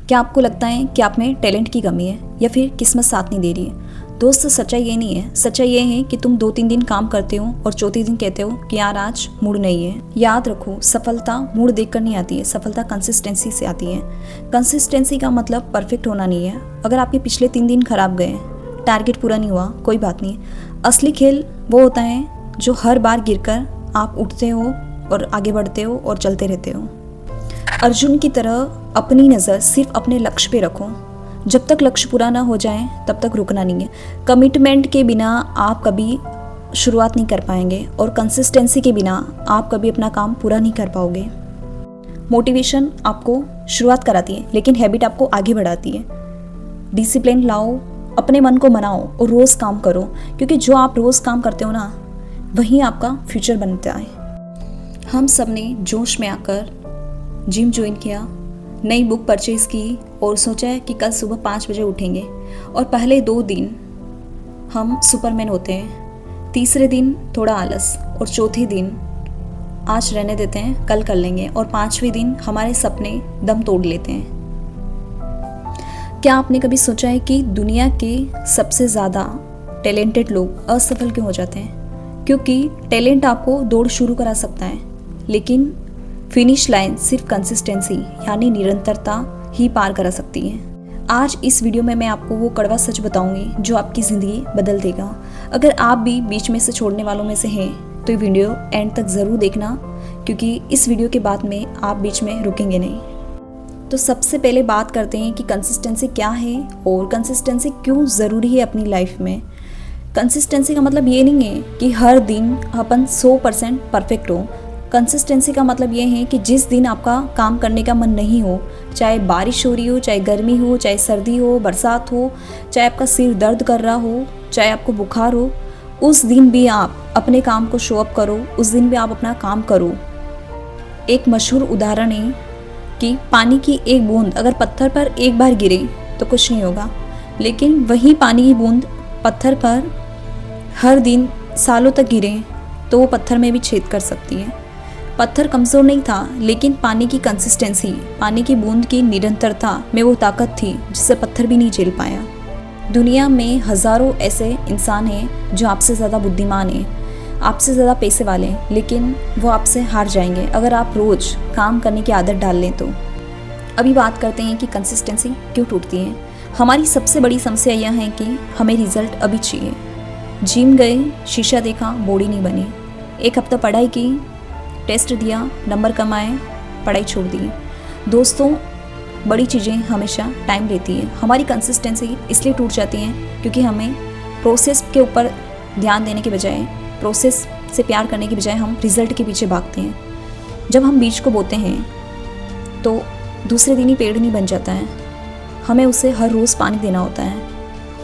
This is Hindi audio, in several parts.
क्या आपको लगता है कि आप में टैलेंट की कमी है या फिर किस्मत साथ नहीं दे रही है? दोस्त, सच्चाई ये नहीं है। सच्चाई ये है कि तुम 2-3 दिन काम करते हो और चौथे दिन कहते हो कि यार आज मूड नहीं है। याद रखो, सफलता मूड देखकर नहीं आती है, सफलता कंसिस्टेंसी से आती है। कंसिस्टेंसी का मतलब परफेक्ट होना नहीं है। अगर आपके पिछले 3 दिन खराब गए, टारगेट पूरा नहीं हुआ, कोई बात नहीं। असली खेल वो होता है जो हर बार गिरकर आप उठते हो और आगे बढ़ते हो और चलते रहते हो। अर्जुन की तरह अपनी नज़र सिर्फ अपने लक्ष्य पे रखो। जब तक लक्ष्य पूरा ना हो जाए तब तक रुकना नहीं है। कमिटमेंट के बिना आप कभी शुरुआत नहीं कर पाएंगे और कंसिस्टेंसी के बिना आप कभी अपना काम पूरा नहीं कर पाओगे। मोटिवेशन आपको शुरुआत कराती है लेकिन हैबिट आपको आगे बढ़ाती है। डिसिप्लिन लाओ, अपने मन को मनाओ और रोज़ काम करो, क्योंकि जो आप रोज़ काम करते हो ना, वही आपका फ्यूचर बनता है। हम सब ने जोश में आकर जिम ज्वाइन किया, नई बुक परचेज़ की और सोचा है कि कल सुबह 5 बजे उठेंगे, और पहले 2 दिन हम सुपरमैन होते हैं, तीसरे दिन थोड़ा आलस और चौथे दिन आज रहने देते हैं, कल कर लेंगे, और 5वें दिन हमारे सपने दम तोड़ लेते हैं। क्या आपने कभी सोचा है कि दुनिया के सबसे ज़्यादा टैलेंटेड लोग असफल क्यों हो जाते हैं? क्योंकि टैलेंट आपको दौड़ शुरू करा सकता है, लेकिन फिनिश लाइन सिर्फ कंसिस्टेंसी यानी निरंतरता ही पार करा सकती है। आज इस वीडियो में मैं आपको वो कड़वा सच बताऊंगी जो आपकी ज़िंदगी बदल देगा। अगर आप भी बीच में से छोड़ने वालों में से हैं तो ये वीडियो एंड तक ज़रूर देखना, क्योंकि इस वीडियो के बाद में आप बीच में रुकेंगे नहीं। तो सबसे पहले बात करते हैं कि कंसिस्टेंसी क्या है और कंसिस्टेंसी क्यों ज़रूरी है अपनी लाइफ में। कंसिस्टेंसी का मतलब ये नहीं है कि हर दिन अपन 100% परफेक्ट हो। कंसिस्टेंसी का मतलब ये है कि जिस दिन आपका काम करने का मन नहीं हो, चाहे बारिश हो रही हो, चाहे गर्मी हो, चाहे सर्दी हो, बरसात हो, चाहे आपका सिर दर्द कर रहा हो, चाहे आपको बुखार हो, उस दिन भी आप अपने काम को शो अप करो, उस दिन भी आप अपना काम करो। एक मशहूर उदाहरण है कि पानी की एक बूंद अगर पत्थर पर एक बार गिरे तो कुछ नहीं होगा, लेकिन वही पानी की बूंद पत्थर पर हर दिन सालों तक गिरे तो वो पत्थर में भी छेद कर सकती है। पत्थर कमज़ोर नहीं था, लेकिन पानी की कंसिस्टेंसी, पानी की बूंद की निरंतरता में वो ताकत थी जिसे पत्थर भी नहीं झेल पाया। दुनिया में हज़ारों ऐसे इंसान हैं जो आपसे ज़्यादा बुद्धिमान हैं, आपसे ज़्यादा पैसे वाले हैं, लेकिन वो आपसे हार जाएंगे अगर आप रोज़ काम करने की आदत डाल लें तो। अभी बात करते हैं कि कंसिस्टेंसी क्यों टूटती है। हमारी सबसे बड़ी समस्या यह है कि हमें रिजल्ट अभी चाहिए। जिम गए, शीशा देखा, बॉडी नहीं बनी। 1 हफ्ता पढ़ाई की, टेस्ट दिया, नंबर कमाए, पढ़ाई छोड़ दी। दोस्तों, बड़ी चीज़ें हमेशा टाइम लेती है। हमारी कंसिस्टेंसी इसलिए टूट जाती है क्योंकि हमें प्रोसेस के ऊपर ध्यान देने के बजाय, प्रोसेस से प्यार करने के बजाय हम रिज़ल्ट के पीछे भागते हैं। जब हम बीज को बोते हैं तो दूसरे दिन ही पेड़ नहीं बन जाता है, हमें उसे हर रोज़ पानी देना होता है,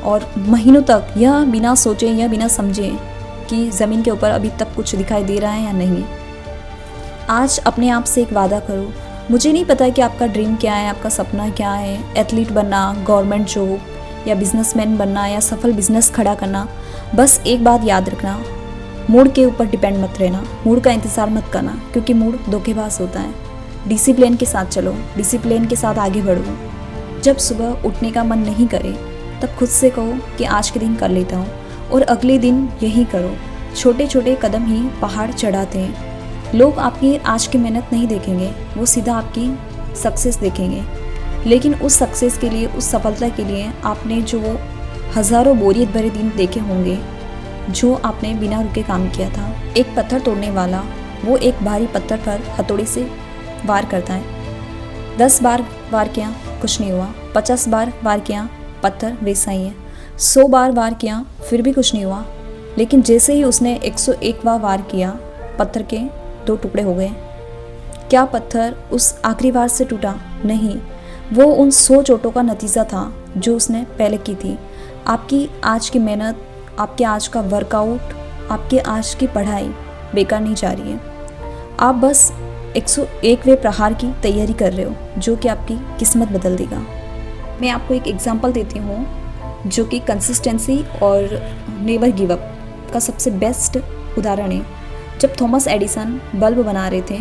और महीनों तक यह बिना सोचे या बिना समझे कि ज़मीन के ऊपर अभी तक कुछ दिखाई दे रहा है या नहीं। आज अपने आप से एक वादा करो। मुझे नहीं पता कि आपका ड्रीम क्या है, आपका सपना क्या है, एथलीट बनना, गवर्नमेंट जॉब या बिजनेसमैन बनना या सफल बिजनेस खड़ा करना। बस एक बात याद रखना, मूड के ऊपर डिपेंड मत रहना, मूड का इंतज़ार मत करना, क्योंकि मूड धोखेबाज होता है। डिसिप्लिन के साथ चलो, डिसिप्लिन के साथ आगे बढ़ो। जब सुबह उठने का मन नहीं करे तब खुद से कहो कि आज के दिन कर लेता हूँ, और अगले दिन यही करो। छोटे छोटे कदम ही पहाड़ चढ़ाते हैं। लोग आपकी आज की मेहनत नहीं देखेंगे, वो सीधा आपकी सक्सेस देखेंगे, लेकिन उस सक्सेस के लिए, उस सफलता के लिए आपने जो वो हज़ारों बोरियत भरे दिन देखे होंगे जो आपने बिना रुके काम किया था। एक पत्थर तोड़ने वाला वो एक भारी पत्थर पर हथौड़े से वार करता है। 10 बार वार किया, कुछ नहीं हुआ। 50 बार वार किया, पत्थर वैसा ही है। 100 बार वार किया, फिर भी कुछ नहीं हुआ। लेकिन जैसे ही उसने 101वां वार किया, पत्थर के 2 टुकड़े हो गए। क्या पत्थर उस आखिरी वार से टूटा? नहीं, वो उन 100 चोटों का नतीजा था जो उसने पहले की थी। आपकी आज की मेहनत, आपके आज का वर्कआउट, आपके आज की पढ़ाई बेकार नहीं जा रही है। आप बस 101वें प्रहार की तैयारी कर रहे हो, जो कि आपकी किस्मत बदल देगा। मैं आपको एक एग्जांपल देती हूँ जो कि कंसिस्टेंसी और नेवर गिव अप का सबसे बेस्ट उदाहरण है। जब थॉमस एडिसन बल्ब बना रहे थे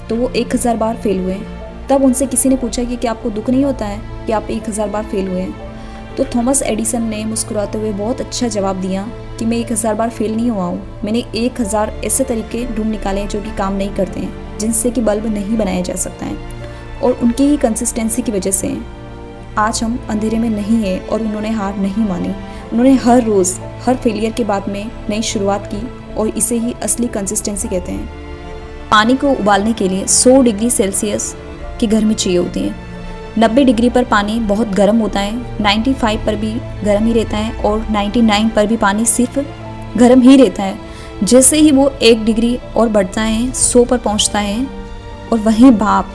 तो वो 1000 बार फेल हुए, तब उनसे किसी ने पूछा कि क्या आपको दुख नहीं होता है कि आप 1000 बार फेल हुए हैं। तो थॉमस एडिसन ने मुस्कुराते हुए बहुत अच्छा जवाब दिया कि मैं 1000 बार फेल नहीं हुआ हूँ, मैंने 1000 ऐसे तरीके ढूंढ निकाले हैं जो कि काम नहीं करते हैं, जिनसे कि बल्ब नहीं बनाया जा सकता है, और उनकी ही कंसिस्टेंसी की वजह से आज हम अंधेरे में नहीं हैं। और उन्होंने हार नहीं मानी, उन्होंने हर रोज़ हर फेलियर के बाद में नई शुरुआत की, और इसे ही असली कंसिस्टेंसी कहते हैं। पानी को उबालने के लिए 100 डिग्री सेल्सियस की गर्मी चाहिए होती है। 90 डिग्री पर पानी बहुत गर्म होता है, 95 पर भी गर्म ही रहता है, और 99 पर भी पानी सिर्फ गर्म ही रहता है। जैसे ही वो 1 डिग्री और बढ़ता है 100 पर पहुंचता है, और वही भाप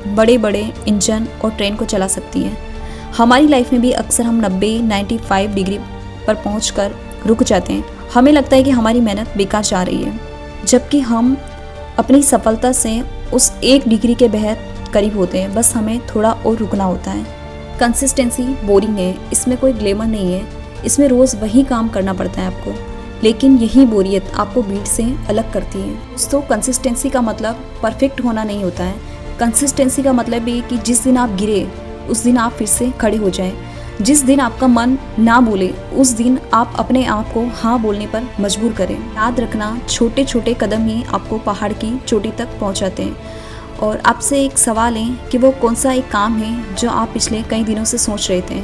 बड़े बड़े इंजन और ट्रेन को चला सकती है। हमारी लाइफ में भी अक्सर हम 90-95 डिग्री पर पहुंचकर रुक जाते हैं। हमें लगता है कि हमारी मेहनत बेकार जा रही है, जबकि हम अपनी सफलता से उस 1 डिग्री के बेहद करीब होते हैं। बस हमें थोड़ा और रुकना होता है। कंसिस्टेंसी बोरिंग है, इसमें कोई ग्लैमर नहीं है, इसमें रोज़ वही काम करना पड़ता है आपको, लेकिन यही बोरियत आपको भीड़ से अलग करती है। दोस्तों, कंसिस्टेंसी का मतलब परफेक्ट होना नहीं होता है। कंसिस्टेंसी का मतलब ये कि जिस दिन आप गिरे उस दिन आप फिर से खड़े हो जाएं। जिस दिन आपका मन ना बोले उस दिन आप अपने आप को हाँ बोलने पर मजबूर करें। याद रखना, छोटे छोटे कदम ही आपको पहाड़ की चोटी तक पहुंचाते हैं। और आपसे एक सवाल है कि वो कौन सा एक काम है जो आप पिछले कई दिनों से सोच रहे थे,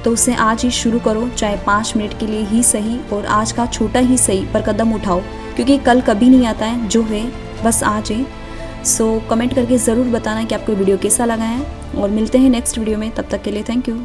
तो उसे आज ही शुरू करो, चाहे 5 मिनट के लिए ही सही, और आज का छोटा ही सही पर कदम उठाओ, क्योंकि कल कभी नहीं आता है, जो है बस आज है। सो कमेंट करके ज़रूर बताना कि आपको वीडियो कैसा लगा है, और मिलते हैं नेक्स्ट वीडियो में। तब तक के लिए थैंक यू।